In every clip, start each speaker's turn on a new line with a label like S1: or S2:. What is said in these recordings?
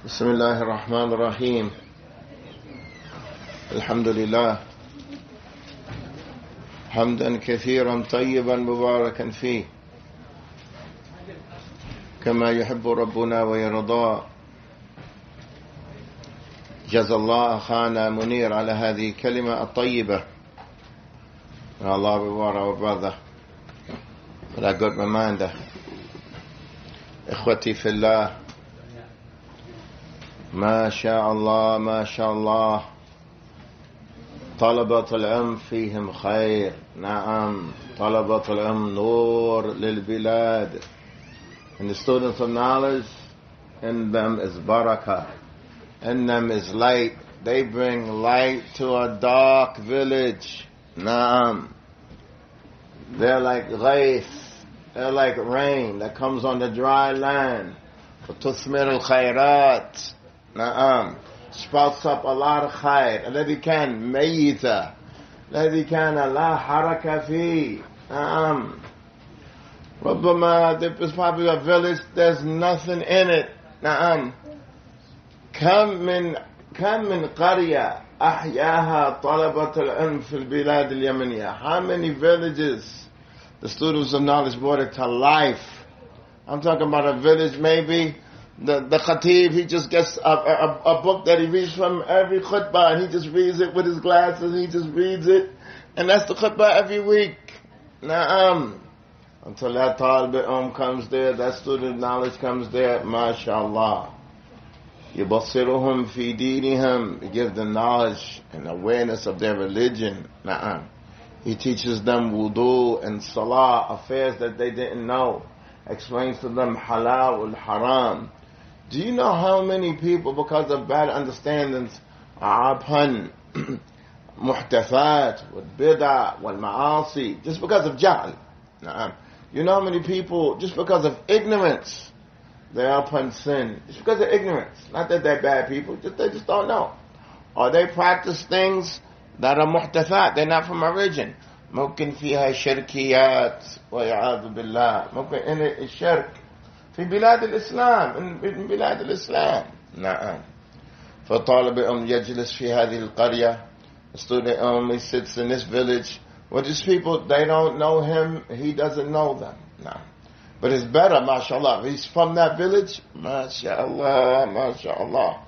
S1: بسم الله الرحمن الرحيم. الحمد لله حمدا كثيرا طيبا مباركا فيه كما يحب ربنا ويرضى. جزا الله أخانا منير على هذه الكلمة الطيبة. May Allah reward our brother for that good reminder. إخوتي في الله، ما شاء الله ما شاء الله، طلبة العلم فيهم خير. نعم، طلبة العلم نور للبلاد. And the students of knowledge, in them is barakah, in them is light. They bring light to a dark village. Naam. They're like ghayth, they're like rain that comes on the dry land. فَتُثْمِرُ الْخَيْرَاتِ. Naam. Sprouts up a lot of khayr. الذي كان ميتا الذي كان لا حركة فيه. Naam. ربما there is probably a village, there's nothing in it. Naam. كم من قرية أحياها طلبة العلم في البلاد اليمنية. How many villages the students of knowledge brought it to life? I'm talking about a village, maybe the khatib, he just gets a book that he reads from every khutbah, and he just reads it with his glasses, he just reads it, and that's the khutbah every week. Na'am. Until that talib comes there, that student of knowledge comes there, mashallah. يبصرهم في دينهم. He gives them knowledge and awareness of their religion. Na'am. He teaches them wudu and salah, affairs that they didn't know. Explains to them halal and haram. Do you know how many people, because of bad understandings, are upon muhtafat, with bid'ah, wal ma'asi, just because of jahl? Na'am. You know how many people, just because of ignorance, they are upon sin. Just because of ignorance. Not that they're bad people, they just don't know. Or they practice things that are muhtafat, they're not from origin. ممكن فيها شركيات وإعاذ بالله. ممكن إن الشرك في بلاد الإسلام، in بلاد الإسلام. نعم. فطالب يجلس في هذه القرية. A student only sits in this village. Well, these people, they don't know him, he doesn't know them. No. But it's better, mashallah. He's from that village, mashallah, mashallah.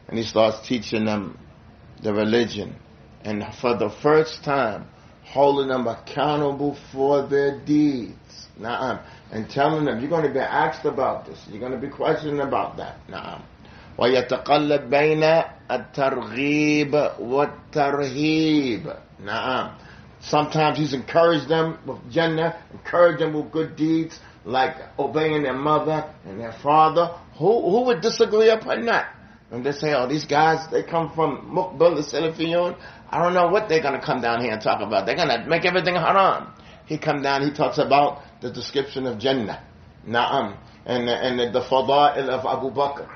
S1: And he starts teaching them the religion. And for the first time, holding them accountable for their deeds. Na'am. And telling them, you're going to be asked about this. You're going to be questioned about that. Na'am. وَيَتَقَلَّبْ بَيْنَ التَّرْغِيبِ وَالتَّرْهِيبِ. Na'am. Sometimes he's encouraged them with Jannah, encouraged them with good deeds, like obeying their mother and their father. Who would disagree upon that? And they say, oh, these guys, they come from Muqbil, the Salafiyun. I don't know what they're going to come down here and talk about. They're going to make everything haram. He come down, he talks about the description of Jannah. Na'am. And the fada'il of Abu Bakr.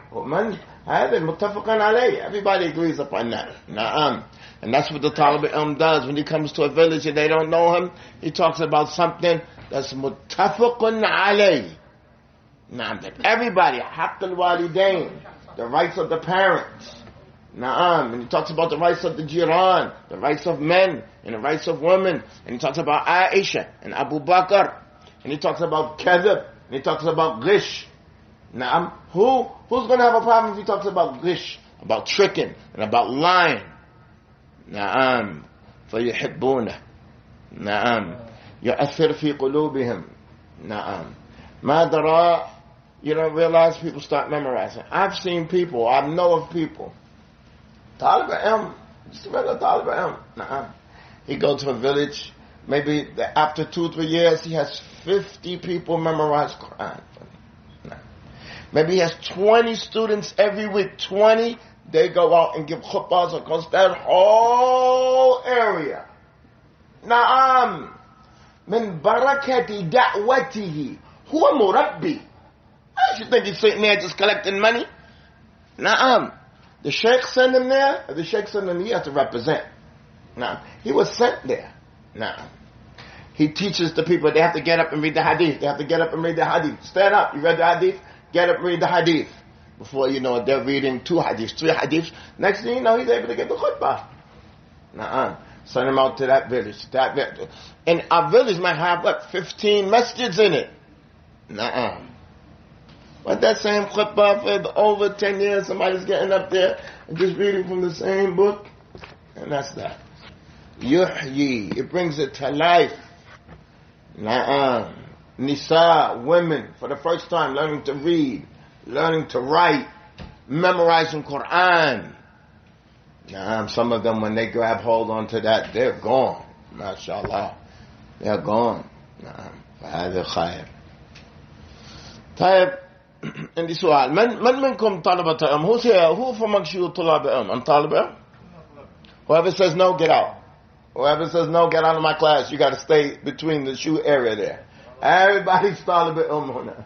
S1: Everybody agrees upon that. Na'am. And that's what the Talib al-Ilm does. When he comes to a village and they don't know him, he talks about something that's muttafaqun alayh. Na'am. Everybody, haqq al-walidain, the rights of the parents. Na'am. And he talks about the rights of the jiran, the rights of men, and the rights of women. And he talks about Aisha and Abu Bakr. And he talks about kadhib. And he talks about ghish. Na'am. Who's going to have a problem if he talks about ghish, about tricking, and about lying? Na'am. فَيُحِبُّونَ. Na'am. يُأَثِّرْ فِي قُلُوبِهِمْ. Na'am. مَا دَرَى. You don't realize people start memorizing. I've seen people, I know of people. Talib al-Ilm, just a regular Talib al-Ilm. Na'am. He goes to a village, maybe after 2-3 years, he has 50 people memorize Quran. Maybe he has 20 students every week. 20, they go out and give khutbahs across that whole area. Na'am. Min barakati da'watihi. Huwa murabbi. I should think he's sitting there just collecting money. Na'am. The sheikh sent him there. The sheikh sent him, he has to represent. Na'am. He was sent there. Na'am. He teaches the people, they have to get up and read the hadith. They have to get up and read the hadith. Stand up. You read the hadith? Get up and read the hadith. Before you know it, they're reading 2 hadiths, 3 hadiths. Next thing you know, he's able to get the khutbah. Send him out to that village. And our village might have, 15 masjids in it. But that same khutbah for over 10 years, somebody's getting up there and just reading from the same book. And that's that. Yuhyi, it brings it to life. Nisa, women, for the first time, learning to read, learning to write, memorizing Quran. Some of them, when they grab hold onto that, they're gone. MashaAllah. They're gone. فهذا خير. طيب, عندي سؤال. من منكم طلبة علم? Who's here? Who amongst you طلاب علم? أنت طالب علم? Whoever says no, get out. Whoever says no, get out of my class. You got to stay between the shoe area there. Everybody's طالب علم هنا.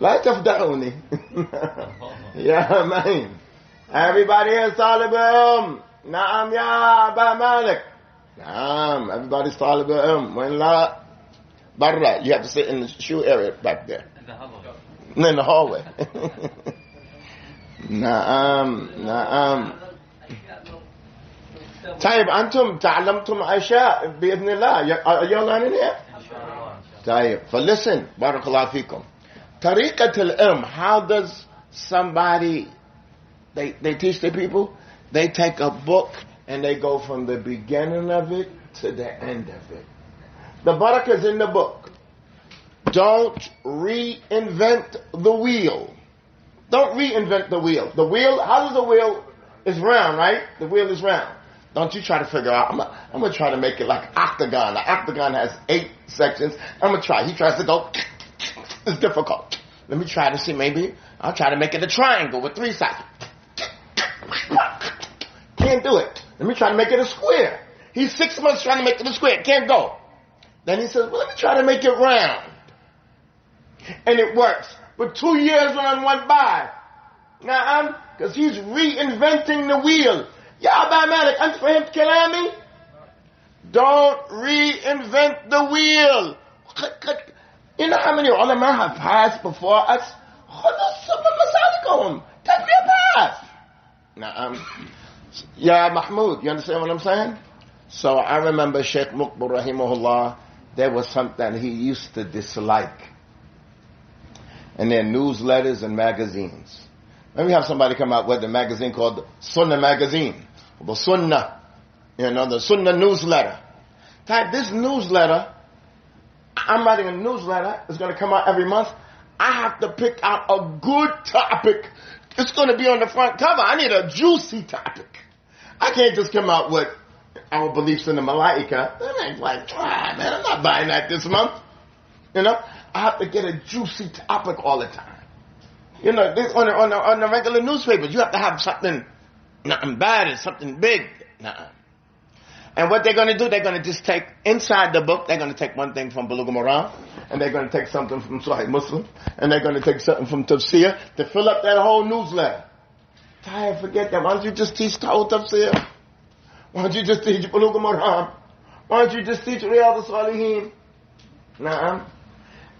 S1: لا تفضحوني. يا man. Everybody is طالب علم. نعم يا أبا مالك. نعم. Everybody's طالب علم. وإن لا برا. You have to sit in the shoe area back there. In the hallway. نعم. طيب أنتم تعلمتم أشياء بإذن الله. Are you learning here? طيب. فlisten. بارك الله فيكم. طريقة العلم. How does somebody, they teach the people? They take a book and they go from the beginning of it to the end of it. The barakah is in the book. Don't reinvent the wheel. Don't reinvent the wheel. The wheel, how does the wheel, is round, right? The wheel is round. Don't you try to figure out, I'm going to try to make it like octagon. The octagon has 8 sections. I'm going to try. He tries to go, it's difficult. Let me try to see, maybe I'll try to make it a triangle with 3 sides. Can't do it. Let me try to make it a square. He's 6 months trying to make it a square. Can't go. Then he says, well, let me try to make it round. And it works. But 2 years went by. Because he's reinventing the wheel. Ya Aba Malik, أنت فهمت كلامي? Don't reinvent the wheel. You know how many ulama have passed before us? Take me a path. Ya Mahmoud, you understand what I'm saying? So I remember Sheikh Muqbil rahimahullah, there was something he used to dislike in their newsletters and magazines. Then we have somebody come out with a magazine called Sunnah Magazine. The Sunnah, the Sunnah newsletter. This newsletter, I'm writing a newsletter, it's going to come out every month. I have to pick out a good topic. It's going to be on the front cover. I need a juicy topic. I can't just come out with our beliefs in the Malaika. That ain't like, man, I'm not buying that this month. I have to get a juicy topic all the time. On the regular newspapers, you have to have something nothing bad and something big. And what they're going to do, they're going to just take, inside the book, they're going to take one thing from Bulugh al-Maram, and they're going to take something from Sahih Muslim, and they're going to take something from Tafsir to fill up that whole newsletter. Forget that. Why don't you just teach the whole Tafsir? Why don't you just teach Bulugh al-Maram? Why don't you just teach Riyadh al-Salihin?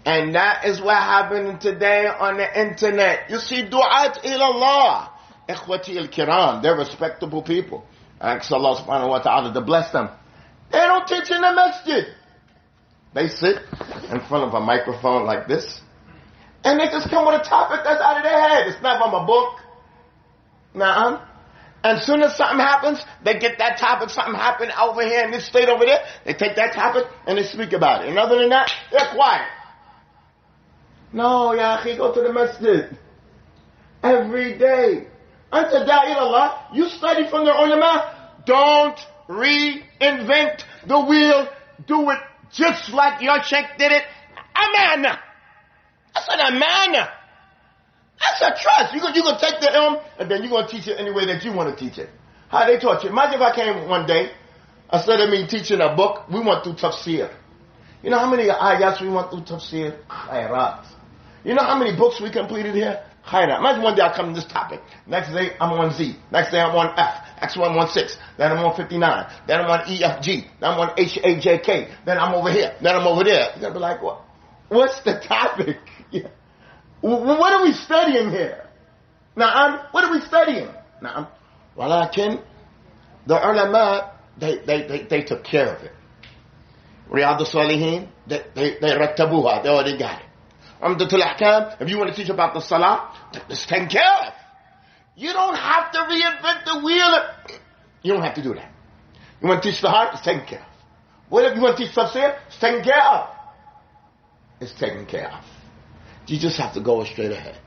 S1: And that is what happened today on the internet. You see, du'at ilallah. Ikhwati al-kiram. They're respectable people. I ask Allah subhanahu wa ta'ala to bless them. They don't teach in the masjid. They sit in front of a microphone like this, and they just come with a topic that's out of their head. It's not from a book. And as soon as something happens, they get that topic, something happened over here in this state over there, they take that topic and they speak about it. And other than that, they're quiet. No, ya akhi, go to the masjid. Every day. Anta da'il Allah, you study from the ulama. Don't reinvent the wheel. Do it just like your sheikh did it. Amana. That's an amana. That's a trust. You're going to take the ilm, and then you're going to teach it any way that you want to teach it. How they taught you. Imagine if I came one day, instead of me teaching a book, we went through tafsir. You know how many ayats we went through tafsir? Khairat. You know how many books we completed here? Khairat. Imagine one day I come to this topic. Next day I'm on Z. Next day I'm on F. Next one I'm on 6. Then I'm on 59. Then I'm on EFG. Then I'm on HAJK. Then I'm over here. Then I'm over there. You're going to be like, what? What's the topic? Yeah. What are we studying here? What are we studying? ولكن the ulama, they took care of it. Riyadh al-Salihin, they rattabuha, they already got it. Umdatul Ahkam, if you want to teach about the salah, it's taken care of. You don't have to reinvent the wheel. You don't have to do that. You want to teach the heart, it's taken care of. What if you want to teach tafsir? It's taken care of. It's taken care of. You just have to go straight ahead.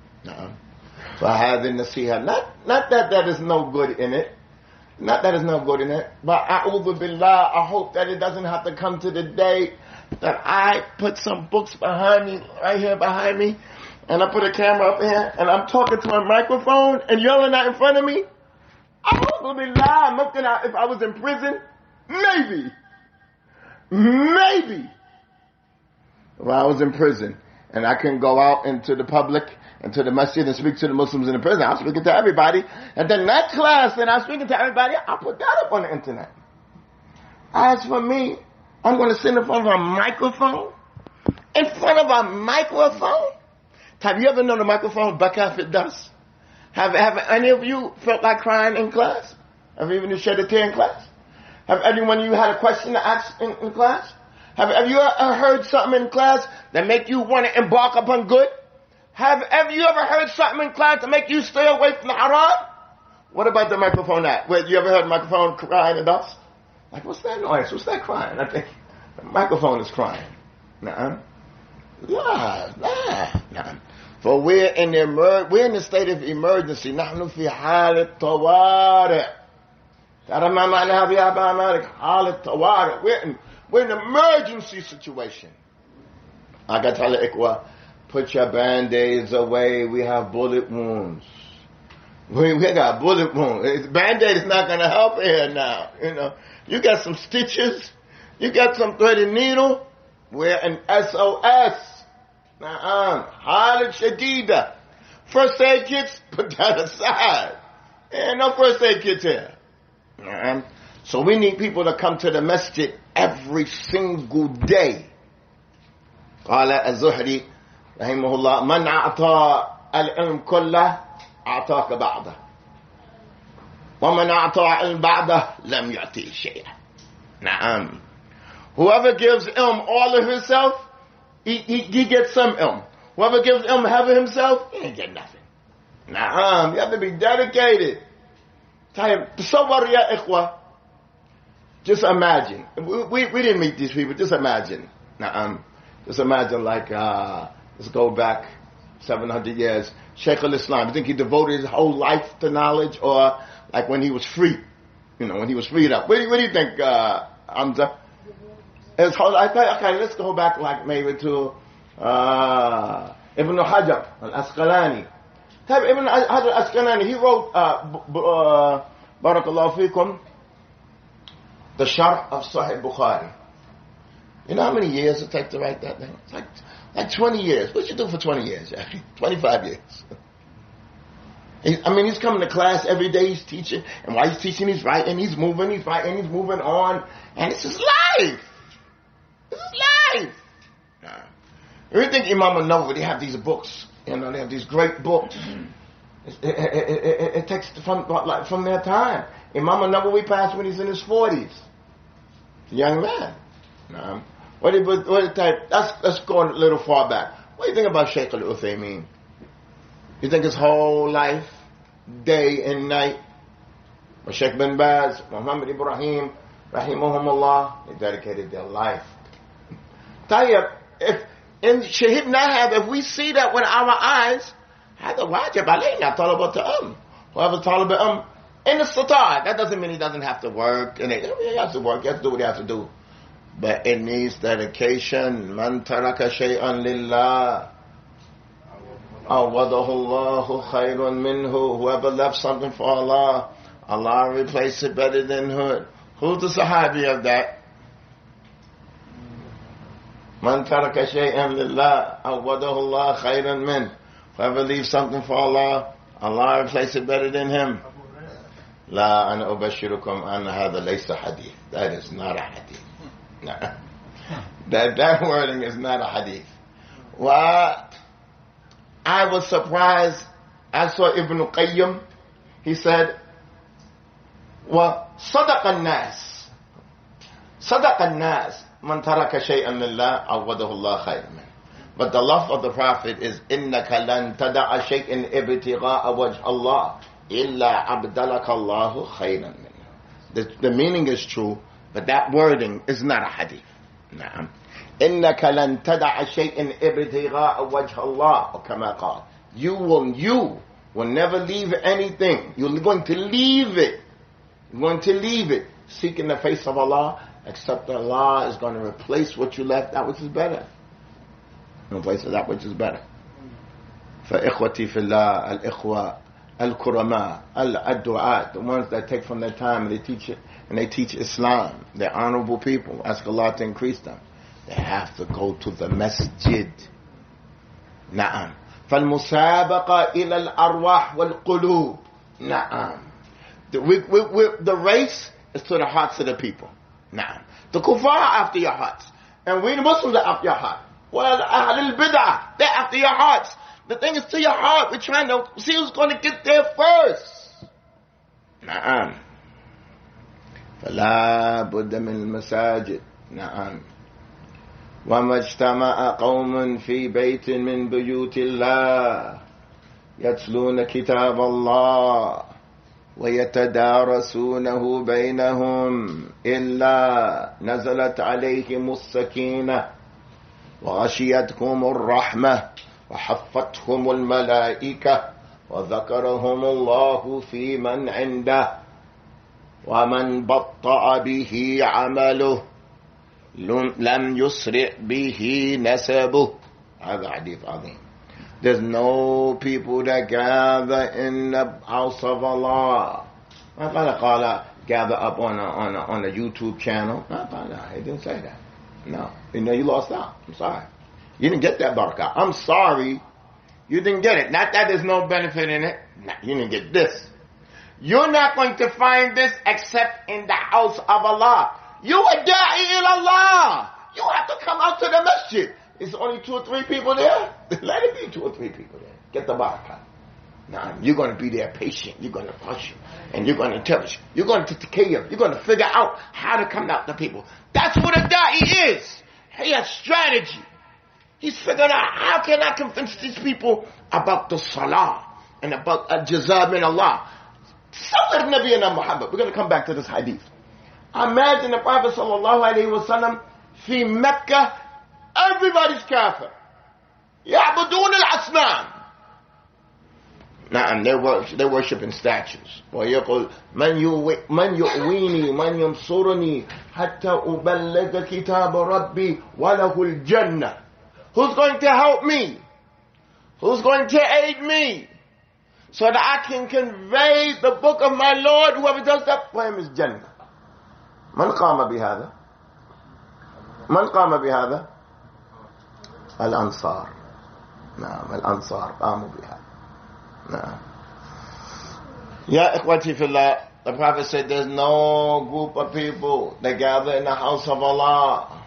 S1: فهذه النصيحة, not that there is no good in it. Not that there's no good in it, but a'udhu billah, I hope that it doesn't have to come to the day that I put some books behind me, right here behind me, and I put a camera up here, and I'm talking to a microphone and yelling out in front of me. A'udhu billah, I'm looking at, if I was in prison, maybe. If I was in prison, and I couldn't go out into the public, into the masjid and speak to the Muslims in the prison. I was speaking to everybody. And then that class that I was speaking to everybody, I put that up on the internet. As for me, I'm going to sit in front of a microphone. In front of a microphone? Have you ever known a microphone baka if it does? Have any of you felt like crying in class? Have you even shed a tear in class? Have anyone of you had a question to ask in class? Have you heard something in class that make you want to embark upon good? Have you ever heard something in class to make you stay away from the haram? What about the microphone act? Wait, you ever heard a microphone crying and us? Like, what's that noise? What's that crying? I think the microphone is crying. Nah. For we're in the state of emergency. نحن في حالة طوارئ. ترى ما معناها يا أبا مالك؟ حالة طوارئ. We're in an emergency situation. I got to tell the ikwa, put your band-aids away. We have bullet wounds. We got bullet wounds. Band-aid is not going to help here now. You got some stitches. You got some threaded needle. We're an SOS. Halat shadida. First aid kits, put that aside. Ain't no first aid kits here. So we need people to come to the masjid every single day. قال الزهري رحمه الله من أعطى العلم كله أعطاك بعضه ومن أعطى العلم بعضه لم يعطيه شيئا. نعم. Whoever gives ilm all of himself, he gets some ilm. Whoever gives ilm half of himself, he ain't get nothing. نعم. You have to be dedicated. تصور يا إخوة. Just imagine. We didn't meet these people. Just imagine. Just imagine like, let's go back 700 years. Shaykh al-Islam. You think he devoted his whole life to knowledge, or like when he was free? When he was freed up. What do you think, Hamza? His whole life. Okay, let's go back like maybe to Ibn Hajar al-Asqalani. Ibn Hajar al-Asqalani, he wrote, Barakallahu fikum, the Sharh of Sahih Bukhari. You know how many years it takes to write that thing? It's like 20 years. What you do for 20 years? 25 years. He's coming to class every day, he's teaching, and while he's teaching, he's writing, he's moving, he's writing, he's moving on, and it's his life. It's his life. You think Imam al-Nawawi, they have these books, they have these great books. It takes from their time. Imam al-Nawawi passed when he's in his 40s. Young man. Let's go a little far back. What do you think about Shaykh al-Uthaymeen? You think his whole life, day and night, or Shaykh bin Baz, Muhammad Ibrahim, rahimahumullah, they dedicated their life. Tayyib, if we see that with our eyes, هذا واجب علينا طلبة العلم. Whoever طالب العلم in the istita'a, that doesn't mean he doesn't have to work. He has to work. He has to do what he has to do. But it needs dedication. Man taraka shay'an lillah, awadahu Allahu khayrun minhu. Whoever left something for Allah, Allah replaced it better than who. Who's the sahabi of that? Man taraka shay'an lillah, awadahu Allah khayrun min. Whoever leaves something for Allah, Allah replaces it better than him. لا أنا أبشركم أن هذا ليس حديث. That is not a hadith. No. That wording is not a hadith. Well, I was surprised As for Ibn Qayyim, he said, وَصَدَقَ النَّاسِ صَدَقَ النَّاسِ مَنْ تَرَكَ شَيْئًا لِلَّهِ عَوَّدَهُ اللَّهُ خَيْرًا مِنْهُ. But the love of the Prophet is إِنَّكَ لَن تَدَعَ شَيْءٍ ابْتِغَاءَ وَجْهَ اللَّهِ إِلَّا عَبْدَلَكَ اللَّهُ خَيْرًا مِنْهُ. The meaning is true, but that wording is not a hadith. نعم. إِنَّكَ لَن تَدَعَ شَيْءٍ ابْتِغَاءَ وَجْهَ اللَّهِ كما قال. You will never leave anything. You're going to leave it. You're going to leave it. Seeking the face of Allah, except that Allah is going to replace what you left, that which is better. Replace that which is better. فإخوتي في الله الإخوة الكرماء الدعاء, the ones that take from their time and they teach it, and they teach Islam. They're honorable people. Ask Allah to increase them. They have to go to the masjid. نعم. فالمسابقة إلى الأرواح والقلوب. نعم. The race is to the hearts of the people. نعم. The kuffar are after your hearts, and we the Muslims are after your heart. Well, Ahlul Bid'ah, they're after your hearts. The thing is to your heart. We're trying to see who's going to get there first. نعم. فلا بد من المساجد. نعم. وما اجتمع قوم في بيت من بيوت الله يتلون كتاب الله ويتدارسونه بينهم إلا نزلت عليهم السكينة وغشيتهم الرحمة وحفتهم الملائكة وذكرهم الله في من عنده ومن بطأ به عمله لم يسرع به نسبه. هذا حديث عظيم. There's no people that gather in the house of Allah. قال gather up on a YouTube channel. He didn't say that. No. You lost out. I'm sorry. You didn't get that barakah. I'm sorry. You didn't get it. Not that there's no benefit in it. No, you didn't get this. You're not going to find this except in the house of Allah. You are da'i ila Allah. You have to come out to the masjid. Is only 2 or 3 people there? Let it be 2 or 3 people there. Get the barakah. Now, you're going to be there patient. You're going to push. And you're going to tell us. You're going to take care of. You're going to figure out how to come out to people. That's what a da'i is. He has strategy. He's figuring out how can I convince these people about the salah and about al-jazaa min Allah. Sallallahu Nabi Muhammad. We're going to come back to this hadith. Imagine the Prophet sallallahu alayhi wa sallam fi Mecca. Everybody's kafir. يعبدون الأصنام. نعم, they're worshiping statues. ويقول من يؤويني من ينصرني حتى أبلغ كتاب ربي وله الجنة. Who's going to help me? Who's going to aid me? So that I can convey the book of my Lord. Whoever does that for him is Jannah. من قام بهذا؟ من قام بهذا؟ الأنصار. نعم, الأنصار قاموا بها. نعم. يا إخوتي في الله, the Prophet said there's no group of people that gather in the house of Allah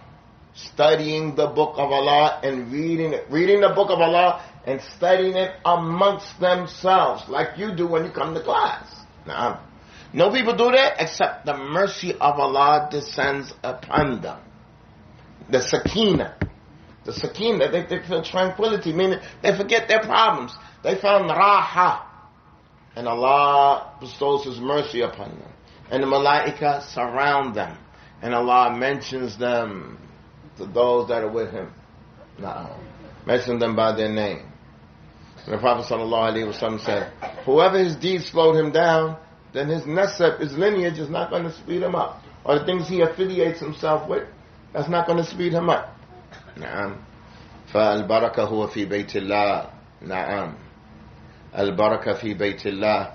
S1: studying the book of Allah and reading the book of Allah and studying it amongst themselves like you do when you come to class. Nah. No people do that except the mercy of Allah descends upon them. The sakina. The sakina, they feel tranquility, meaning they forget their problems. They found raha. And Allah bestows His mercy upon them. And the malaika surround them. And Allah mentions them to those that are with Him. Mention them by their name. And the Prophet ﷺ said, whoever his deeds slowed him down, then his nasab, his lineage, is not going to speed him up. Or the things he affiliates himself with, that's not going to speed him up. نعم. فالبركة هو في بيت الله. نعم. البركة في بيت الله.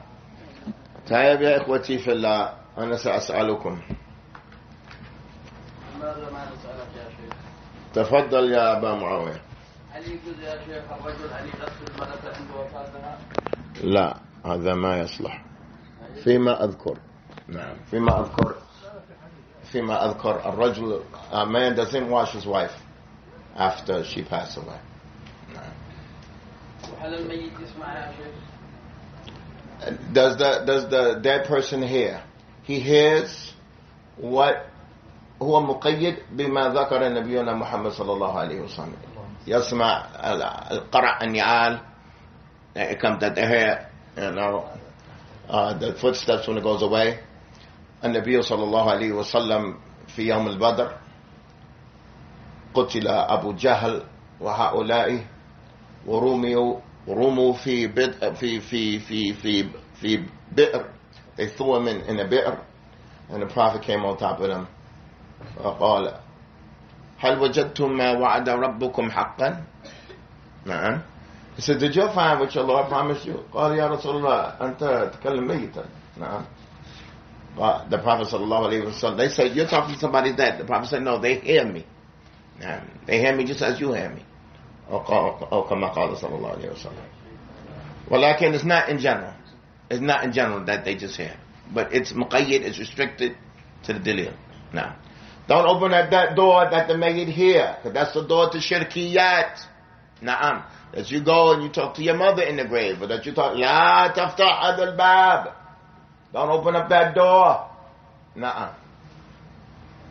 S1: طيب يا إخوتي في الله, أنا سأسألكم.
S2: ماذا ما نسألك يا شيخ؟
S1: تفضل يا أبا معاوية.
S2: هل يجوز يا شيخ الرجل أن يغسل المرأة عند وفاتها؟
S1: لا, هذا ما يصلح. فيما أذكر. نعم. فيما أذكر الرجل, a man doesn't wash his wife after she passed away. نعم.
S2: وهل الميت يسمع يا شيخ؟
S1: does the dead person hear? He hears what هو مقيد بما ذكر نبينا محمد صلى الله عليه وسلم. يسمع القرع النعال. It comes that they hear, the footsteps when it goes away. النبي صلى الله عليه وسلم في يوم البدر قتل أبو جهل وهؤلاء ورموا في بئر. They threw him in a bi'r, and the Prophet came on top of them. فقال هل وجدتم ما وعد ربكم حقا؟ نعم. He said, did you find what your Lord promised you? قال يا رسول الله أنت تكلم ميتا. نعم. The Prophet sallallahu alaihi wasallam, they said, you're talking to somebody dead. The Prophet said, no, they hear me. They hear me just as you hear me. أو كما قال صلى الله عليه وسلم. ولكن it's not in general. It's not in general that they just hear. But it's muqayyid, it's restricted to the dalil. Now, don't open that door that the mayyid hear, because that's the door to shirkiyat. Na'am. That you go and you talk to your mother in the grave, or that you talk, La taftah hadal bab. Don't open up that door. Na'am.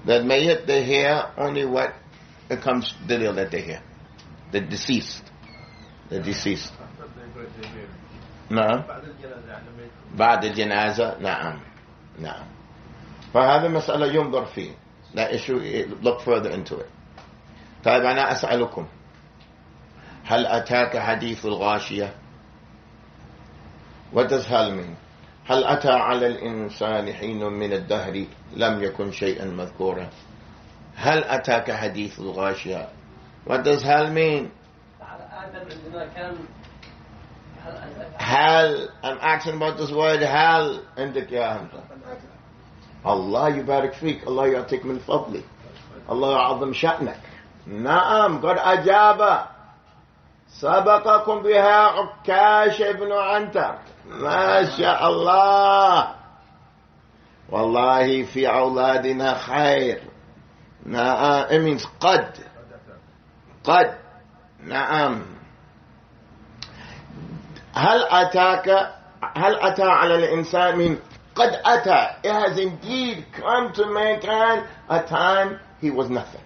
S1: That mayyit, they hear only what it comes dalil that they hear. The deceased. The deceased. نعم بعد الجنازة نعم نعم فهذا مسألة ينظر فيه. That issue, look further into it. طيب أنا أسألكم هل أتاك حديث الغاشية؟ What does hal mean? هل أتى على الإنسان حين من الدهر لم يكن شيئا مذكورا؟ هل أتاك حديث الغاشية? What does hal mean? Hal, I'm asking about this word hal. عندك يا همزة. الله يبارك فيك. الله يعطيك من فضلي. الله يعظم شأنك. نعم قد أجاب. سبقكم بها عكاش ابن عنتر. ما شاء الله. والله في أولادنا خير. نعم. It means قد. نعم. هل أتى على الإنسان من قد أتى. It has indeed come to mankind a time he was nothing.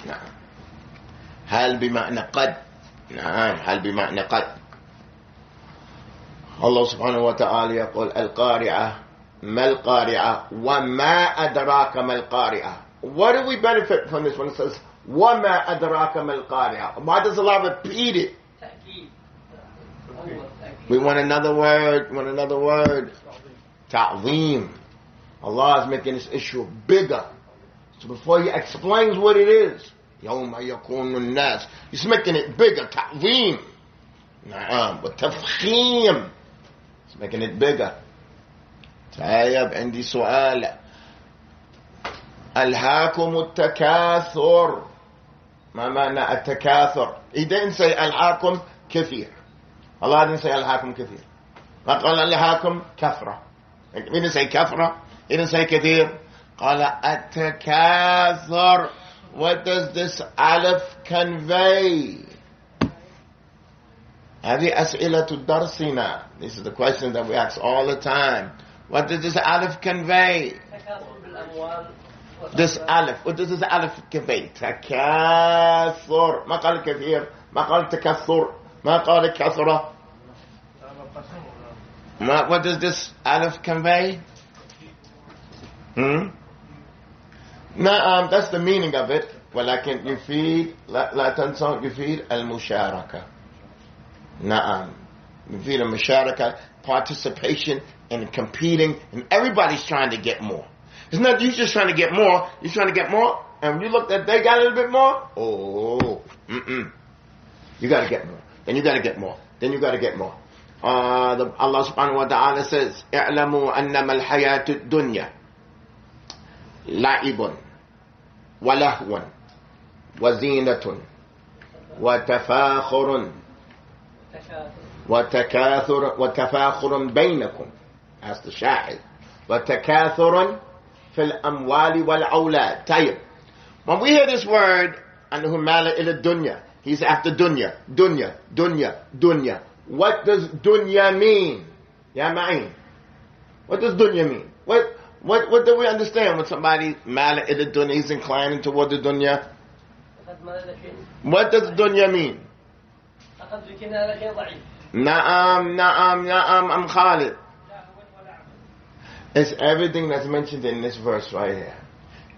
S1: نعم. هل بمعنى قد. نعم. هل بمعنى قد. الله سبحانه وتعالى يقول القارعة ما القارعة وما أدراك ما القارعة. What do we benefit from this when it says وما أدراك ما القارعة? Why does Allah repeat it? We want another word. Ta'zeem. Allah is making this issue bigger. So before he explains what it is, يَوْمَ يَكُونُ النَّاسِ, he's making it bigger. Ta'zeem. نعم. وتفخيم. He's making it bigger. طيب عندي سؤال. ألهاكم التكاثر. ما معنى التكاثر? He didn't say ألهاكم كثير. Allah didn't say ألهاكم كثير. ما قال ألهاكم كثرة. He didn't say كثرة. He didn't say كثير. قال التكاثر. What does this alif convey? هذه أسئلة درسنا. This is the question that we ask all the time. What does this alif convey? This alif. What does this alif convey? تكاثر. ما قال كثير. ما قال تكثر. ما قال كثرة. What does this alif convey? نعم. That's the meaning of it. ولكن يفيد لا تنسوا يفيد المشاركة. نعم. يفيد المشاركة, participation and competing, and everybody's trying to get more. It's not you just trying to get more. You're trying to get more, and when you look that they got a little bit more, you got to get more. Then you got to get more. Then you got to get more. Allah subhanahu wa ta'ala says, اعلموا أنما الحياة الدنيا لعب ولهو وزينة وتفاخر بينكم. That's the shahid. وتكاثر في الأموال والأولاد. طيب. When we hear this word, أنه مال إلى الدنيا, he's after dunya. What does dunya mean? Ya ma'in. What does dunya mean? What do we understand when somebody mala ila dunya, he's inclining toward the dunya? What does dunya mean? Na'am, I'm Khalid. It's everything that's mentioned in this verse right here.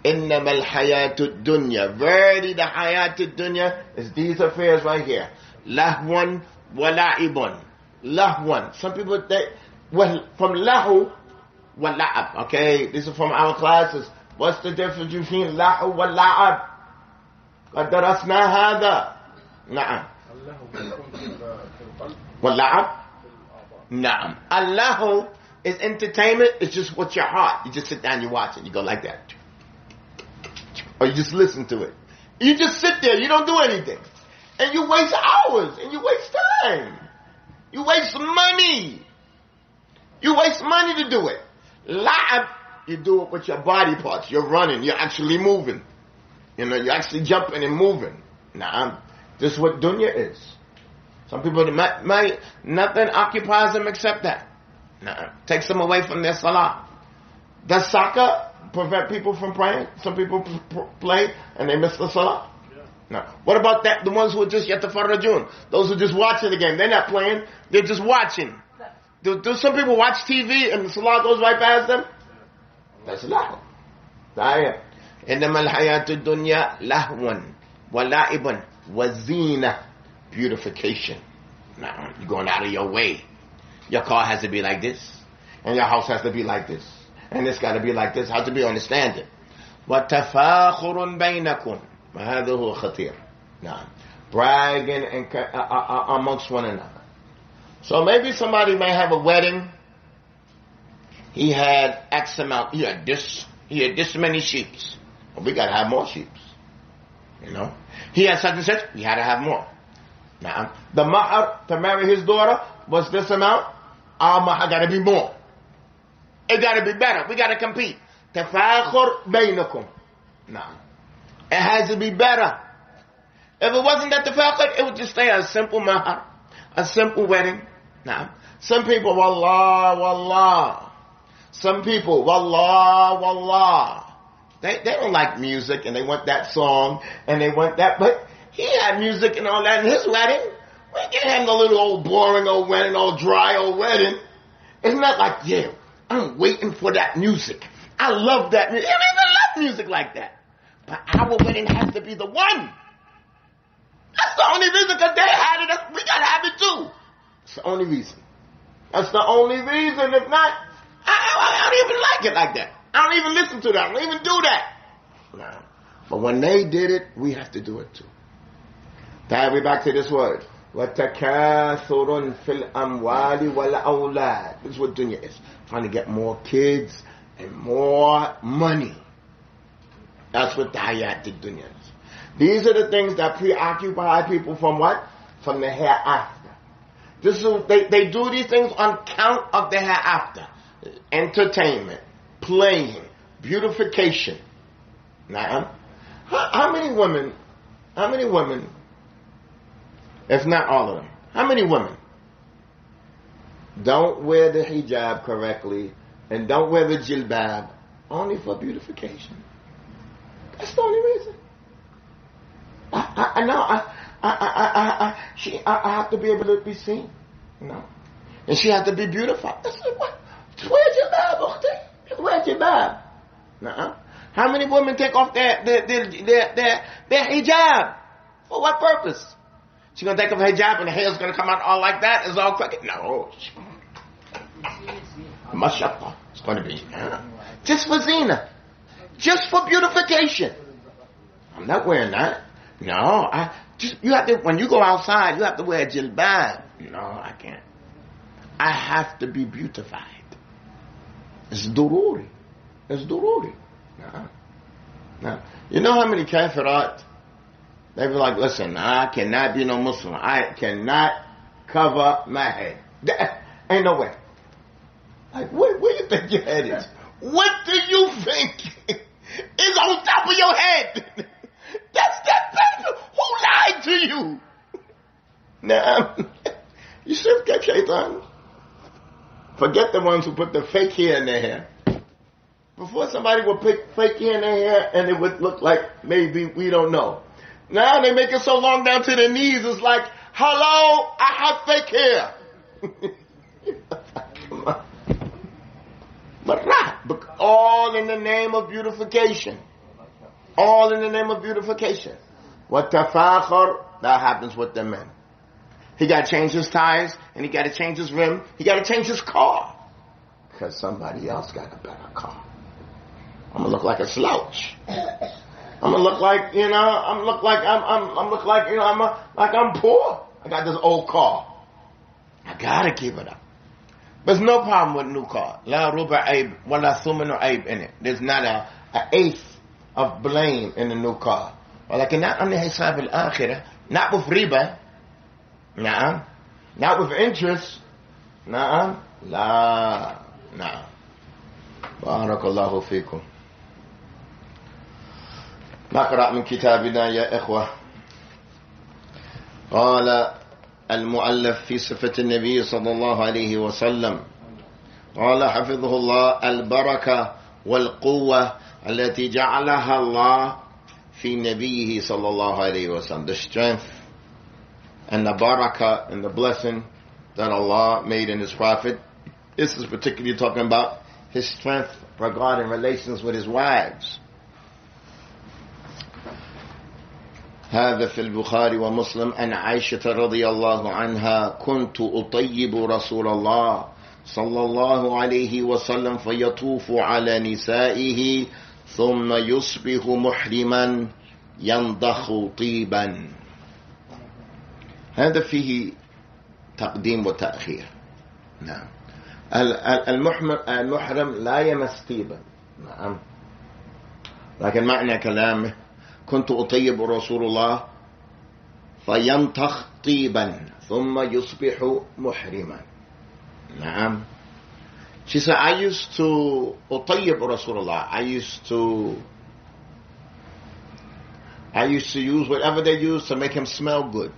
S1: إِنَّمَا الْحَيَاةُ الدُّنْيَا. Verily the hayat dunya is these affairs right here. لَهْوٌ وَلَعِبٌ. Lahwan. Some people think, well, from lahu wa la'ab. Okay, this is from our classes. What's the difference between lahu wa la'ab? قد درسنا هذا. نعم. واللعب. نعم. Allahu is entertainment. It's just with your heart. You just sit down, you watch it. You go like that. Or you just listen to it. You just sit there. You don't do anything. And you waste hours. And you waste time. You waste money. You waste money to do it. La'ab, you do it with your body parts. You're running. You're actually moving. You know, you're actually jumping and moving. Nah, this is what dunya is. Some people, nothing occupies them except that. Nah, takes them away from their salah. Does soccer prevent people from praying? Some people play and they miss the salah. No. What about that? The ones who are just yatafarrajun, those who are just watching the game. They're not playing. They're just watching. Do some people watch TV and the salah goes right past them? That's lahu. إنما الحياة الدنيا لهو ولعب وزينة. Beautification. Now you're going out of your way. Your car has to be like this, and your house has to be like this, and it's got to be like this. How to be understand it? وتفاخر بينكم. وهذا هو خطير. Now bragging and amongst one another. So maybe somebody may have a wedding. He had X amount. He had this many sheep. Well, we got to have more sheep. You know, he had such and such. We had to have more. Now, the mahar to marry his daughter was this amount. Our mahar got to be more. It got to be better. We got to compete. Tafakhur bainakum. Now, it has to be better. If it wasn't that tafakhur, it would just stay a simple mahar, a simple wedding. Now, some people, wallah. Some people, wallah. They don't like music and they want that song and they want that. But he had music and all that in his wedding. We can't have no little old boring old wedding, old dry old wedding. It's not like, yeah, I'm waiting for that music. I love that music. I don't even love music like that. But our wedding has to be the one. That's the only reason, because they had it. We got to have it too. That's the only reason. That's the only reason. If not, I don't even like it like that. I don't even listen to that. I don't even do that. No. But when they did it, we have to do it too. We're back to this word. وَتَكَاثُرٌ فِي الْأَمْوَالِ وَالْأَوْلَادِ. This is what dunya is. Trying to get more kids and more money. That's what the hayat dunya is. These are the things that preoccupy people from what? From the hereafter. This is, they do these things on account of the hereafter. Entertainment, playing, beautification. Now, how many women, if not all of them, how many women don't wear the hijab correctly and don't wear the jilbab only for beautification? That's the only reason. I know. I have to be able to be seen, you know, and she has to be beautified. That's like, what? Wear jilbab, ukhti. Wear jilbab. Nuh-uh. How many women take off their hijab? For what purpose? She's gonna take off her hijab and the hair's gonna come out all like that? It's all crooked? No. Mashallah. It's gonna be just for zina, just for beautification. I'm not wearing that. No, you have to, when you go outside, you have to wear a jilbab. No, I can't. I have to be beautified. It's dururi. No. You know how many kafirat, they be like, listen, I cannot be no Muslim. I cannot cover my head. Ain't no way. Like, where you think your head is? What do you think is on top of your head? That's that painful. Who lied to you? Nah. You serve that shaitan. Forget the ones who put the fake hair in their hair. Before somebody would put fake hair in their hair and it would look like maybe we don't know. Now they make it so long down to their knees, it's like, hello, I have fake hair. Come on. But all in the name of beautification. All in the name of beautification. What tafakhur, that happens with the men. He got to change his tires, and he got to change his rim. He got to change his car. Because somebody else got a better car. I'm going to look like a slouch. I'm going to look like, I'm poor. I got this old car. I got to give it up. There's no problem with new car. La ruba aib, wala thumanu aib in it. There's not an eighth of blame in the new car. ولكن not on the hisab al-akhirah, not with riba, نعم, not with interest, نعم, لا, نعم. بارك الله فيكم. نقرأ من كتابنا يا إخوة. قال المؤلف في صفة النبي صلى الله عليه وسلم، قال حفظه الله: البركة والقوة التي جعلها الله في نبيه صلى الله عليه وسلم. The strength and the barakah and the blessing that Allah made in His Prophet. This is particularly talking about His strength regarding relations with His wives. هذا في البخاري ومسلم أن عائشة رضي الله عنها: كنت أطيب رسول الله صلى الله عليه وسلم فيطوف على نسائه ثم يصبح محرما ينضخ طيبا. هذا فيه تقديم وتأخير. نعم. المحرم لا يمس طيبا. نعم. لكن معنى كلامه: كنت أطيب رسول الله فينضخ طيبا ثم يصبح محرما. نعم. She said, I used to أطيب رسول الله. I used to use whatever they use to make him smell good.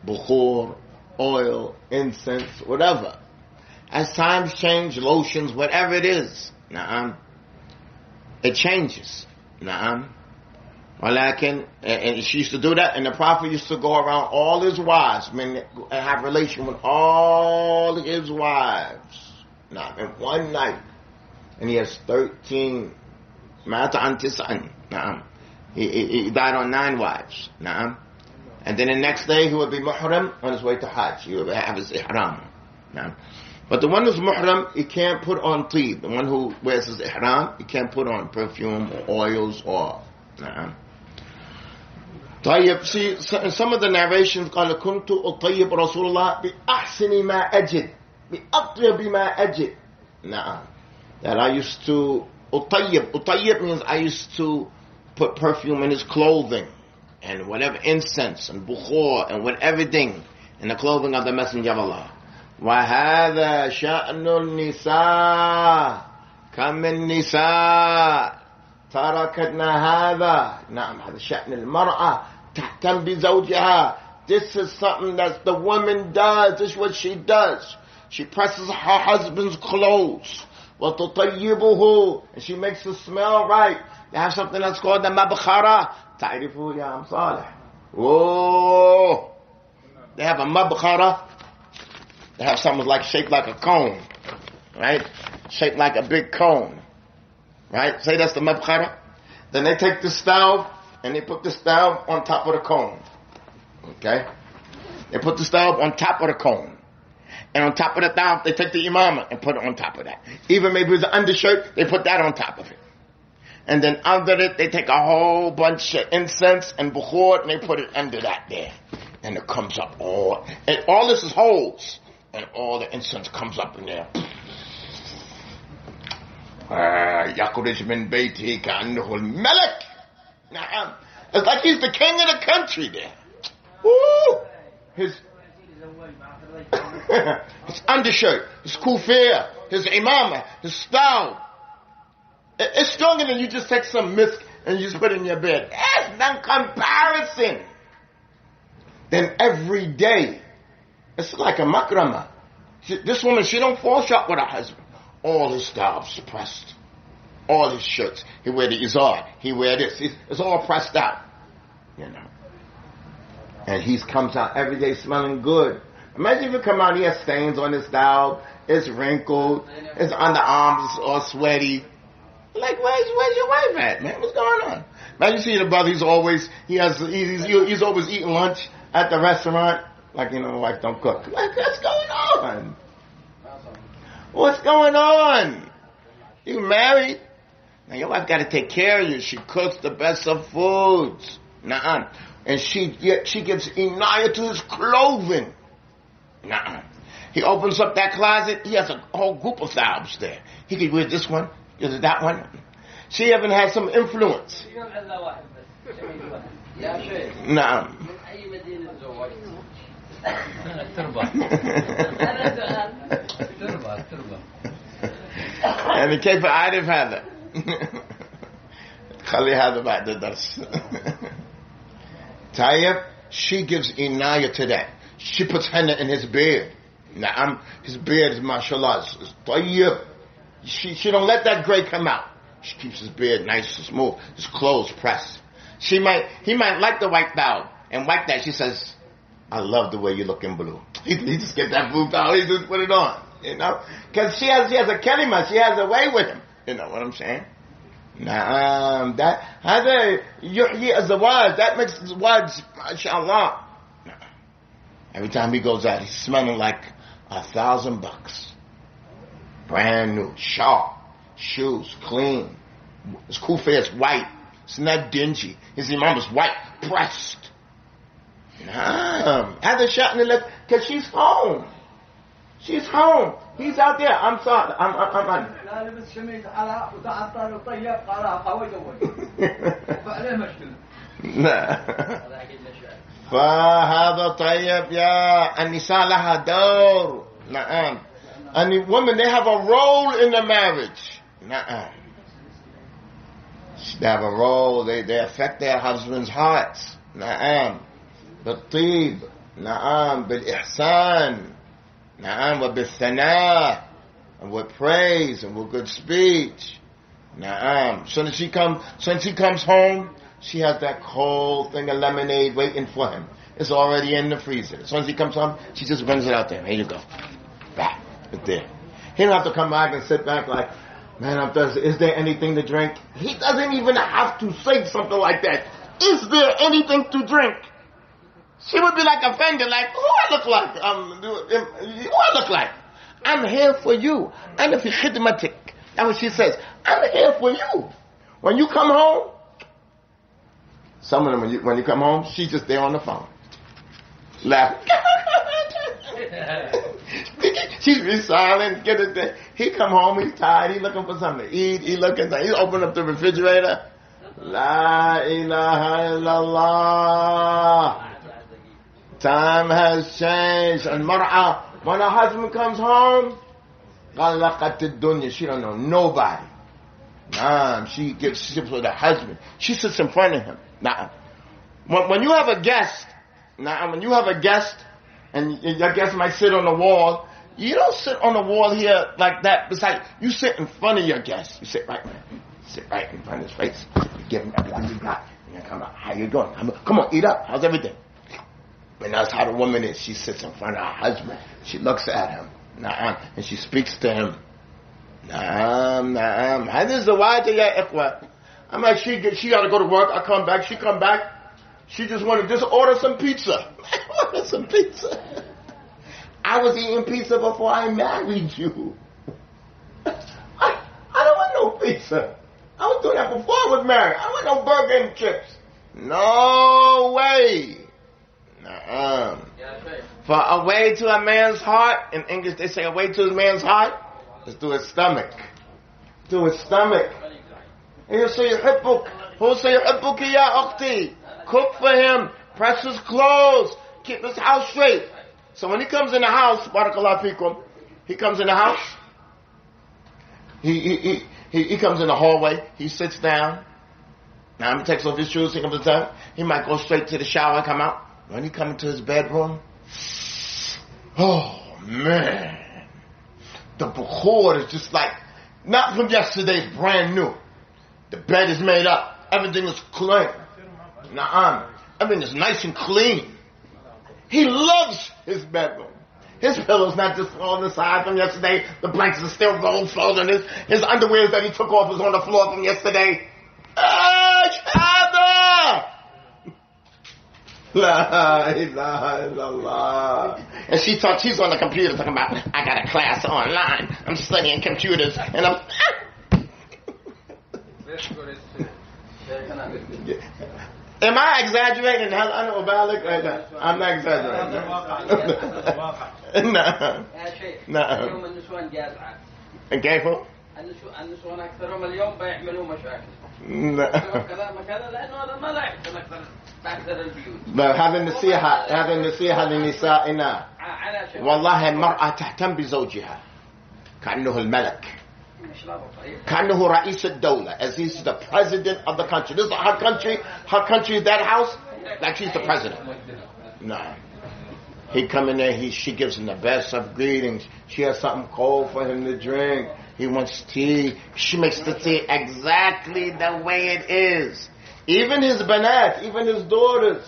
S1: Bukhur, oil, incense, whatever. As times change, lotions, whatever it is. Na'am. It changes. Na'am. ولكن, and she used to do that, and the Prophet used to go around all his wives, and have relation with all his wives. Now, in one night, and he has 13. He died on 9 wives. And then the next day he would be muhram on his way to Hajj. He would have his ihram. But the one who's muhram, he can't put on tib. The one who wears his ihram, he can't put on perfume or oils or. طيب, see, in some of the narrations, قال كنت أطيب رسول الله بأحسن ما أجد بأطيب ما أجد. That I used to أطيب means I used to put perfume in his clothing and whatever incense and bukhur and whatever thing in the clothing of the Messenger of Allah. وهذا شأن النساء كم النساء تركتنا هذا. نعم, هذا شأن المرأة تهتم بزوجها. This is something that the woman does. This is what she does. She presses her husband's clothes. وتطيبه, and she makes it smell right. They have something that's called the mabkhara. تعرفوا يا أم صالح. Oh, they have a mabkhara. They have something like shaped like a cone, right? Shaped like a big cone, right? Say that's the mabkhara. Then they take the stove and they put the stove on top of the cone. Okay? They put the stove on top of the cone. And on top of the stove, they take the imama and put it on top of that. Even maybe it's an undershirt, they put that on top of it. And then under it, they take a whole bunch of incense and bukhur and they put it under that there. And it comes up all, and all this is holes. And all the incense comes up in there. يخرج من بيته كأنه الملك. نعم. It's like he's the king of the country there. Woo! His undershirt, his kufir, his imama, his style. It's stronger than you just take some misk and you just put it in your bed. That's no comparison. Then every day, it's like a makrama. This woman, she don't fall short with her husband. All his styles suppressed. All his shirts. He wear the izar. He wear this. It's all pressed out. You know. And he comes out every day smelling good. Imagine if you come out, he has stains on his style. It's wrinkled. His underarms is all sweaty. Like, where's your wife at, man? What's going on? Imagine you see the brother, he's always eating lunch at the restaurant. Like, you know, my wife don't cook. Like, what's going on? What's going on? You married? Now your wife got to take care of you. She cooks the best of foods. Nuh-uh. And she gives inaya to his clothing. Nuh-uh. He opens up that closet. He has a whole group of thousands there. He could wear this one, that one. She even has some influence. نعم. يعني كيف أعرف هذا؟ خلي هذا بعد الدرس. طيب, she gives inaya to that. She puts henna in his beard. نعم. His beard is mashallah. It's طيب. She don't let that gray come out. She keeps his beard nice and smooth. His clothes pressed. He might like the white towel, and like that she says, I love the way you look in blue. He just get that blue towel, he just put it on, you know, because she has a kalima, she has a way with him. You know what I'm saying? That هذا يحيي الزواج. That makes الزواج, mashallah. Every time he goes out, he's smelling like $1,000. Brand new, sharp, shoes, clean. His kufa is white. It's not dingy. His imam is white, pressed. Had a shot in the left, because she's home. She's home. He's out there. I'm sorry. I'm فهذا طيب يا النساء لها دور. نعم. And the women, they have a role in the marriage. Nuh-uh. They have a role. They affect their husbands' hearts. نعم. بالطيب. نعم. بالإحسان. نعم. وبالثناء. And with praise and with good speech. نعم. Since he comes home, she has that cold thing of lemonade waiting for him. It's already in the freezer. As soon as he comes home, she just brings it out there. Here you go. Back. It's there. He don't have to come back and sit back like, man, I'm thirsty. Is there anything to drink? He doesn't even have to say something like that. Is there anything to drink? She would be like offended, like, who I look like? Who I look like? I'm here for you. I'm fi khidmatik. That's what she says. I'm here for you. When you come home, some of them, when you come home, she's just there on the phone. Laughing. She's be silent, get it there. He come home, he's tired, he looking for something to eat, he open up the refrigerator. La ilaha illallah. Time has changed. And mar'a, when her husband comes home, she don't know nobody. She sits with her husband. She sits in front of him. When you have a guest, and your guest might sit on the wall, you don't sit on the wall here like that. Besides, you sit in front of your guest. You sit right in front of his face. You give him everything you got. And you come out, how you doing? Come on, eat up. How's everything? And that's how the woman is. She sits in front of her husband. She looks at him. And she speaks to him. How is the wife to your ikhwa? I'm like, she got to go to work. I come back. She come back. She just want to order some pizza. Order some pizza. I was eating pizza before I married you. I don't want no pizza. I was doing that before I was married. I want no burger and chips. No way. For a way to a man's heart, in English they say a way to a man's heart, is through his stomach. Through his stomach. And he'll say, he'll say, ya ukhti. Cook for him. Press his clothes. Keep his house straight. So when he comes in the house, barakallahu fikum, he comes in the house, he comes in the hallway, he sits down, now he takes off his shoes, he comes to time, he might go straight to the shower and come out. When he comes into his bedroom, oh man, The bukhur is just like, not from yesterday, it's brand new. The bed is made up. Everything is clean. Na'am. Everything is nice and clean. He loves his bedroom. His pillow's not just on the side from yesterday. The blankets are still rolled folded. His underwear that he took off was on the floor from yesterday. La ilaha illallah. And she's on the computer talking about, I got a class online. I'm studying computers. And I'm... Am I exaggerating? I'm not exaggerating. نعم نعم. كيفه؟
S2: النسوان أكثرهم اليوم بيعملوا مشاكل. كذا لأنه هذا ما لا يحسن أكثر البيوت.
S1: هذا النصيحة لنسائنا. والله المرأة تهتم بزوجها كأنه الملك. كأنه رئيس الدولة, as he's the president of the country. This is her country is that house, like she's the president. No. He come in there, she gives him the best of greetings. She has something cold for him to drink. He wants tea. She makes the tea exactly the way it is. Even his banat, even his daughters.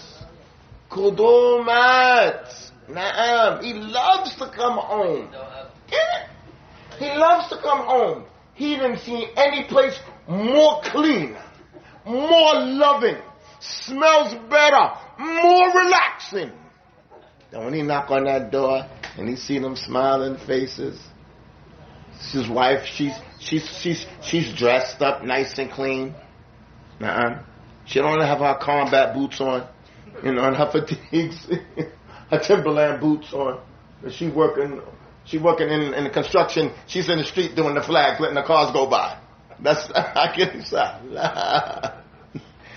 S1: Kudumat. Na'am. He loves to come home. He loves to come home. He didn't see any place more clean, more loving, smells better, more relaxing. And when he knock on that door and he see them smiling faces, his wife, she's dressed up nice and clean. She don't have her combat boots on, and her fatigues, her Timberland boots on. But she working in the construction. She's in the street doing the flags, letting the cars go by. That's I get inside.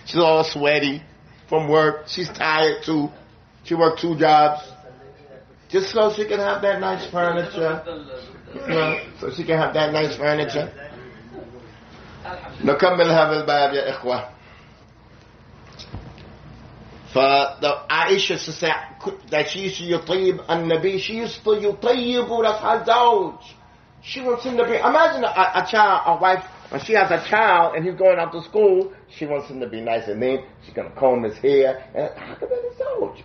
S1: She's all sweaty from work. She's tired too. She worked 2 jobs just so she can have that nice furniture. So she can have that nice furniture. نكمل هذا الباب يا إخوة. فعائشة that she used to يطيب النبي, she used to يطيب رأس الزوج. She wants him to be, imagine a child, a wife, when she has a child and he's going out to school, she wants him to be nice and neat. She's going to comb his hair. And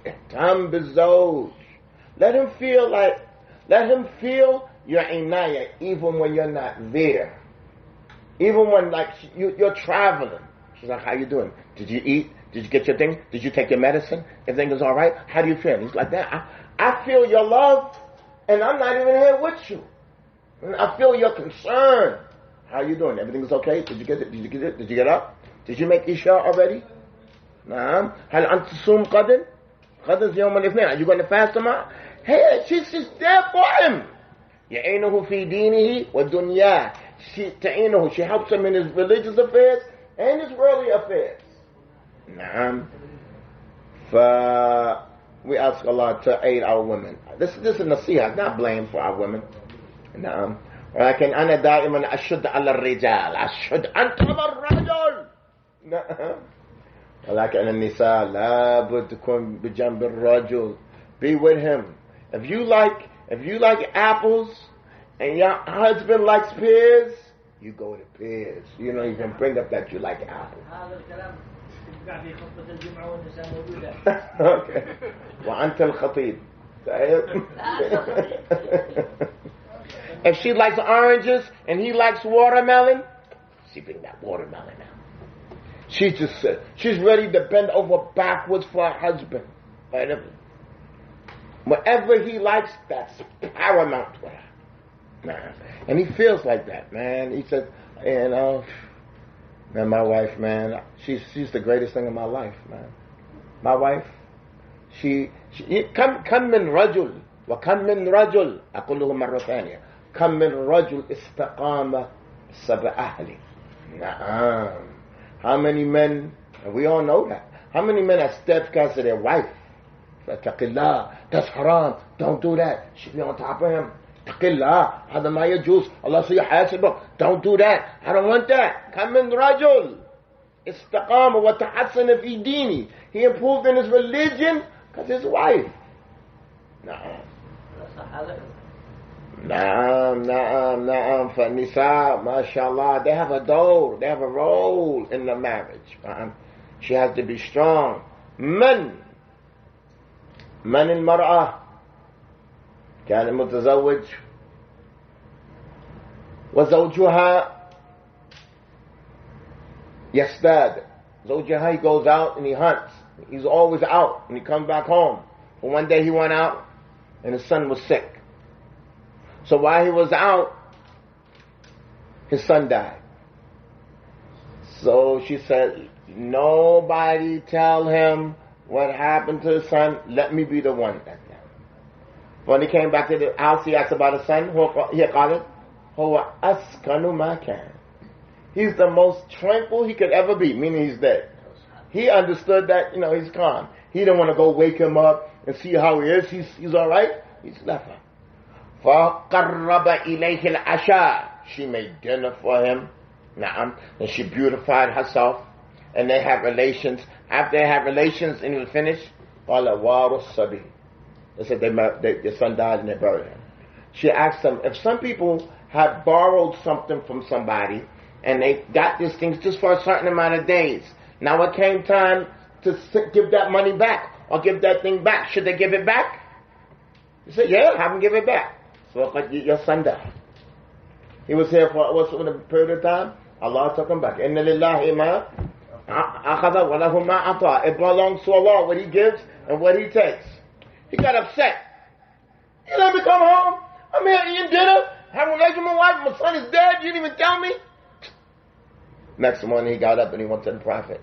S1: اهتم بالزوج. Let him feel your inaya even when you're not there. Even when you're traveling. She's like, how you doing? Did you eat? Did you get your thing? Did you take your medicine? Everything is all right? How do you feel? He's like that. I feel your love, and I'm not even here with you. And I feel your concern. How you doing? Everything is okay? Did you get it? Did you get it? Did you get up? Did you make Isha already? نعم. هل أنت تصوم غدا؟ غدا يوم الاثنين. Are you going to fast tomorrow? Hey, she's there for him. يعينه في دينه ودنياه. تعينه. She helps him in his religious affairs and his worldly affairs. نعم. We ask Allah to aid our women. This is nasiha, not blame for our women. نعم. ولكن أنا دائما أشد على الرجال. أشد أنت على الرجل. نعم. ولكن النساء لابد تكون بجنب الرجل. Be with him. If you like apples and your husband likes pears, you go to pears. You know, you can bring up that you like apples. Okay. وأنت الخطيب. If she likes oranges and he likes watermelon, she bring that watermelon out. She's ready to bend over backwards for her husband. Whatever he likes, that's paramount to her. Man. And he feels like that, man. He said, man, my wife, man, she's the greatest thing in my life, man. My wife, كم من رجل وكم من رجل أقوله مرة ثانية كم من رجل استقام سبع أهلي. نعم. How many men, and we all know that, how many men are steadfast to their wife? فاتق الله, that's haram, don't do that, she be on top of him. اتق الله, هذا ما يجوز, Allah سيحاسبك, don't do that, I don't want that. كم من رجل استقام وتحسن في ديني, he improved in his religion because his wife. No. Naam. For Nisa, mashallah, they have a role in the marriage. She has to be strong. من المرأة كان متزوج وزوجها يصطاد. زوجها, he goes out and he hunts. He's always out and he comes back home. But one day he went out and his son was sick. So while he was out, his son died. So she said, nobody tell him what happened to his son. Let me be the one. When he came back to the house, he asked about his son. He's the most tranquil he could ever be, meaning he's dead. He understood that, he's calm. He didn't want to go wake him up and see how he is. He's all right. He's left him. فَقَرَّبَ إِلَيْهِ الْعَشَاء. She made dinner for him. And she beautified herself. And they have relations. After they have relations and he was finished, they said their son died and they buried him. She asked them, if some people have borrowed something from somebody and they got these things just for a certain amount of days, now it came time to give that money back or give that thing back, should they give it back? He said, yeah, have them give it back. So your son died. He was here for a period of time. Allah took him back. Inna lillahi ma akhadha wa lahu ma ata. It belongs to Allah, what he gives and what he takes. He got upset. You let me come home? I'm here eating dinner, having a relationship with my wife. My son is dead. You didn't even tell me. Next morning he got up and he went to the Prophet.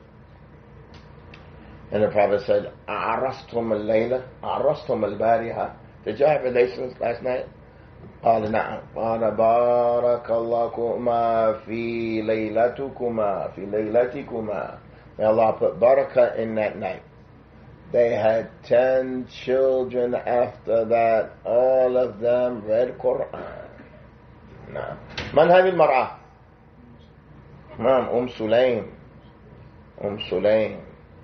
S1: And the Prophet said, A'arastum al-layla, A'arastum al-bariha. Did you have relations last night? قال نعم. قال بارك اللهما في ليلتكما في ليلتكما. May Allah put barakah in that night. They had 10 children after that. All of them read Quran. نعم. من هذه المرأة؟ نعم سليم.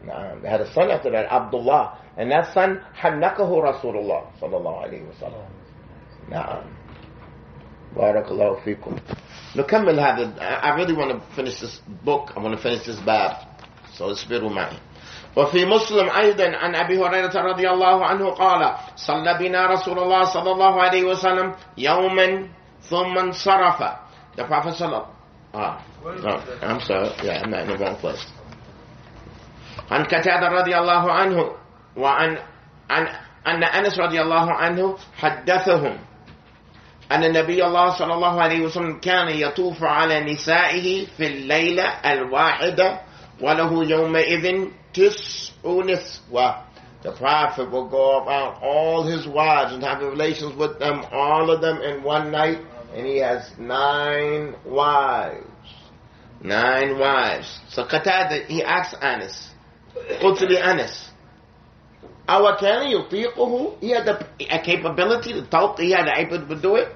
S1: نعم. They had a son after that, Abdullah. And that son, حنكه رسول الله صلى الله عليه وسلم. نعم. بارك الله فيكم. نكمل هذا. I really want to finish this book. I want to finish this bab. So اصبروا معي. وفي مسلم أيضا عن أبي هريرة رضي الله عنه قال صلى بنا رسول الله صلى الله عليه وسلم يوما ثم انصرف. The Prophet صلى I'm sorry. Yeah, I'm not in the wrong place. عن قتادة رضي الله عنه وعن أن أنس رضي الله عنه حدثهم أن النبي الله صلى الله عليه وسلم كان يطوف على نسائه في الليلة الواحدة وله يومئذ 9 نسوة. The Prophet will go around all his wives and have relations with them, all of them in one night, and he has 9 wives. 9 wives. So Qatada, he asks Anas, قلت لأنس أو كان يطيقه? He had a capability to talk, he had the ability to do it.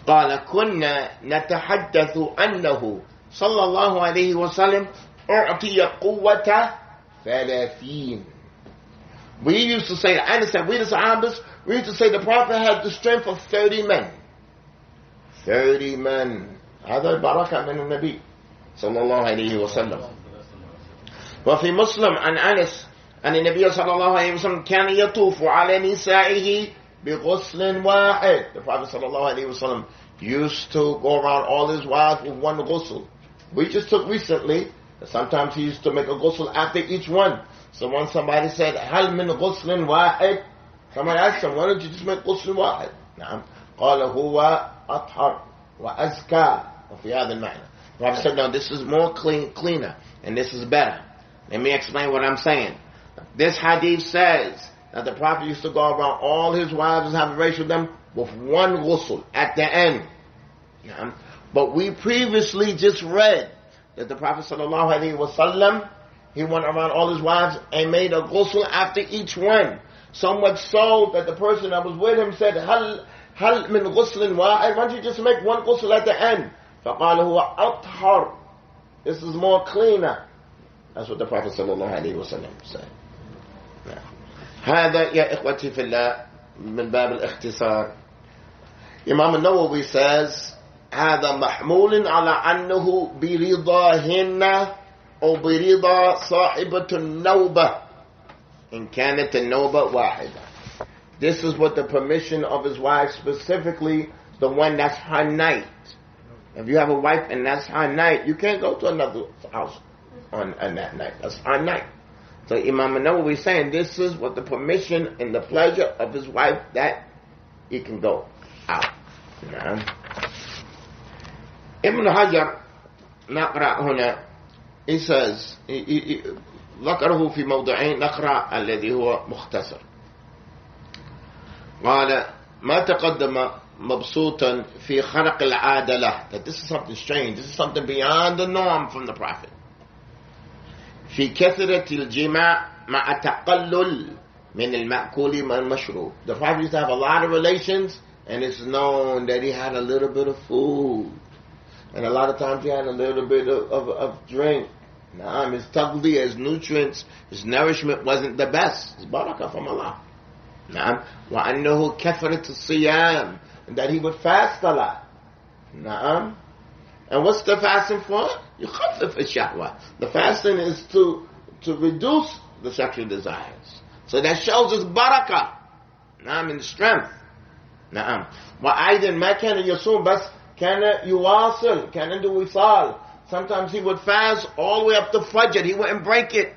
S1: قال كنا نتحدث أنه صلى الله عليه وسلم أعطي قوة 30. We used to say, Anas said, we the Sahabas, we used to say the Prophet had the strength of 30 men. 30 men. هذا البركة من النبي صلى الله عليه وسلم. وفي مسلم عن أنس أن النبي صلى الله عليه وسلم كان يطوف على نسائه بغسل واحد. The Prophet صلى الله عليه وسلم used to go around all his wives with one ghusl. We just took recently, sometimes he used to make a ghusl after each one. So when somebody said, هل من غسل واحد? Somebody asked him, why don't you just make غسل واحد? نعم. قال هو أطهر وأزكى. وفي هذا المعنى. The Prophet said, no, this is more cleaner and this is better. Let me explain what I'm saying. This hadith says that the Prophet used to go around all his wives and have a relationship with them with one ghusl at the end. Yeah. But we previously just read that the Prophet ﷺ, he went around all his wives and made a ghusl after each one. So much so that the person that was with him said, هل من غسل واحد? Why don't you just make one ghusl at the end? فقال هو أطهر. This is more cleaner. That's what the Prophet ﷺ said. هذا يا إخوتي في الله من باب الاختصار. Imam al-Nawawi says هذا محمول على أنه برضاهن أو برضا صاحبة النوبة إن كانت النوبة واحدة. This is what the permission of his wife, specifically the one that's her night. If you have a wife and that's her night, you can't go to another house on that night. That's her night. So Imam al-Nawawi is saying this is what the permission and the pleasure of his wife that he can go out. نعم. ابن حجر نقرأ هنا he says ذكره في موضعين نقرأ الذي هو مختصر. قال ما تقدم مبسوطا في خرق العادة له, that this is something strange, this is something beyond the norm from the Prophet. في كثرة الجماع مع تقلل من المأكول والمشروب. The Prophet used to have a lot of relations, and it's known that he had a little bit of food, and a lot of times he had a little bit of drink. His taqdi, his nutrients, his nourishment wasn't the best. His barakah from Allah. وأنه كثرة الصيام, that he would fast a lot. And what's the fasting for? يخفف الشهوة. The fasting is to reduce the sexual desires. So that shows his barakah. In the strength. وأيضا ما كان يصوم بس كان يواصل, كان عنده وصال. Sometimes he would fast all the way up to Fajr. He wouldn't break it.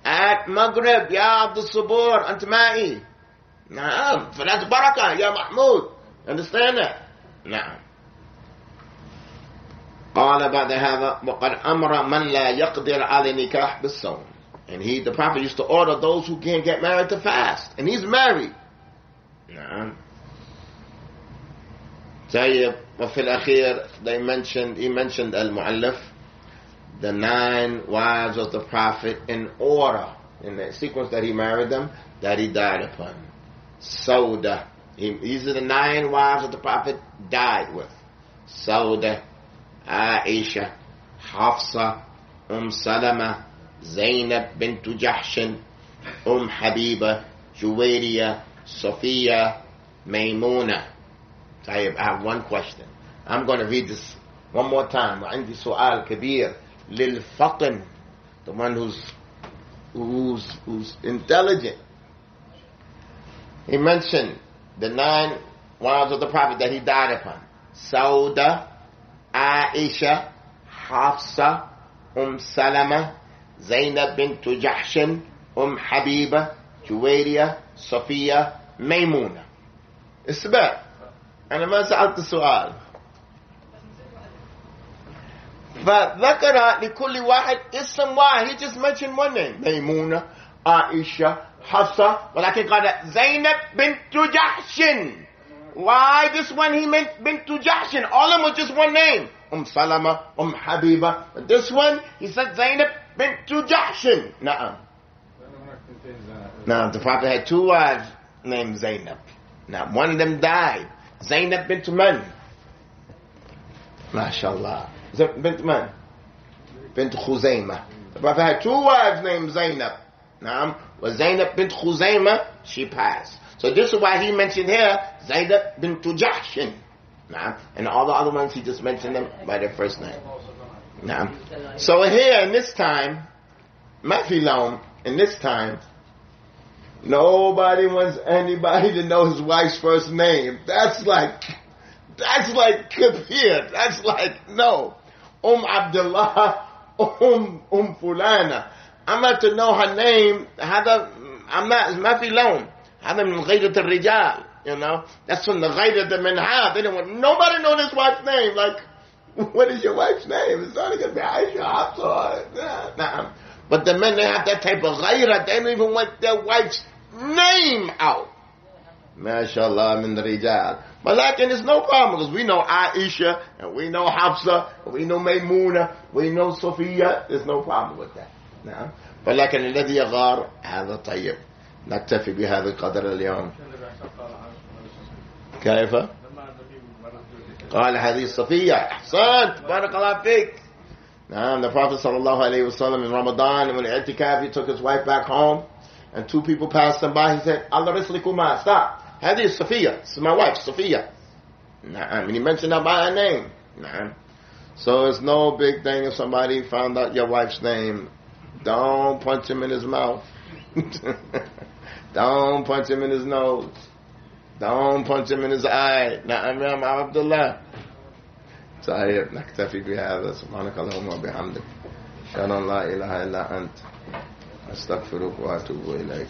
S1: At Maghrib, Ya Abdul Sabur, Ant Ma'i. So that's barakah, Ya Mahmud. Understand that? قال بعد هذا وقد أمر من لا يقدر على نكاح بالصوم. And the Prophet used to order those who can't get married to fast. And he's married. طيب وفي الأخير he mentioned المؤلف, the 9 wives of the Prophet in order, in the sequence that he married them, that he died upon. Sauda. These are the 9 wives of the Prophet died with. Sauda, Aisha, Hafsa, Salama, Zainab bint Jahshin, Habiba, Juwayriya, Sophia, Maymuna. I have one question. I'm going to read this one more time. وعندي سؤال كبير للفطن, the one who's intelligent. He mentioned the 9 wives of the Prophet that he died upon. Sauda, Aisha, Hafsa, Salama, Zainab bint Jahshin, Habiba, Juwayriya, Sophia, Maymuna. السبب أنا ما سألت السؤال. فذكر لكل واحد اسم واحد. He just mentioned one name. ميمونة, عائشة, حفصة, ولكن قال زينب بنت جحش. Why this one he meant bint Jahshin? All of them was just one name. Salama, Habiba. But this one he said Zainab bint Jahshin. Naam. Now the Prophet had 2 wives named Zainab. Now one of them died. Zainab bint Man. MashaAllah. Bint Man. Bint Khuzaymah. The Prophet had 2 wives named Zainab. Naam. Was Zainab bint Khuzaymah, she passed. So this is why he mentioned here Zainab bint Jahshin. And all the other ones he just mentioned them by their first name. So here in this time, Mafilom, in this time, nobody wants anybody to know his wife's first name. That's like Kabir. That's like, no. Abdullah, Fulana. I'm not to know her name. I'm not, it's Mafilom. هذا من غيرة الرجال, you know. That's from the غيرة المنها. They don't want nobody know this wife's name. Like, what is your wife's name? It's only going to be Aisha, Hafsa. Nah. But the men, they have that type of غيرة. They don't even want their wife's name out. MashaAllah min rijal. But like, and it's no problem because we know Aisha and we know Hafsa and we know Maymuna, we know Sophia. There's no problem with that. Nah. But like, الذي يغار هذا طيب. نكتفي بهذا القدر اليوم. كيف؟ قال هذه الصفية. أحسنت. بارك الله فيك. The Prophet sallallahu alayhi wa sallam in Ramadan, when the i'tikaf, he took his wife back home. and two people passed him by, he said, Allah Rislikuma, stop. Hadi is Safiya. This is my wife, Safiya. And he mentioned her by her name. So it's no big thing if somebody found out your wife's name. Don't punch him in his mouth. Don't punch him in his nose. Don't punch him in his eye. نعم يا عبد الله. طيب نكتفي بهذا. سبحانك اللهم وبحمدك. أشهد أن لا إله إلا أنت. أستغفرك وأتوب إليك.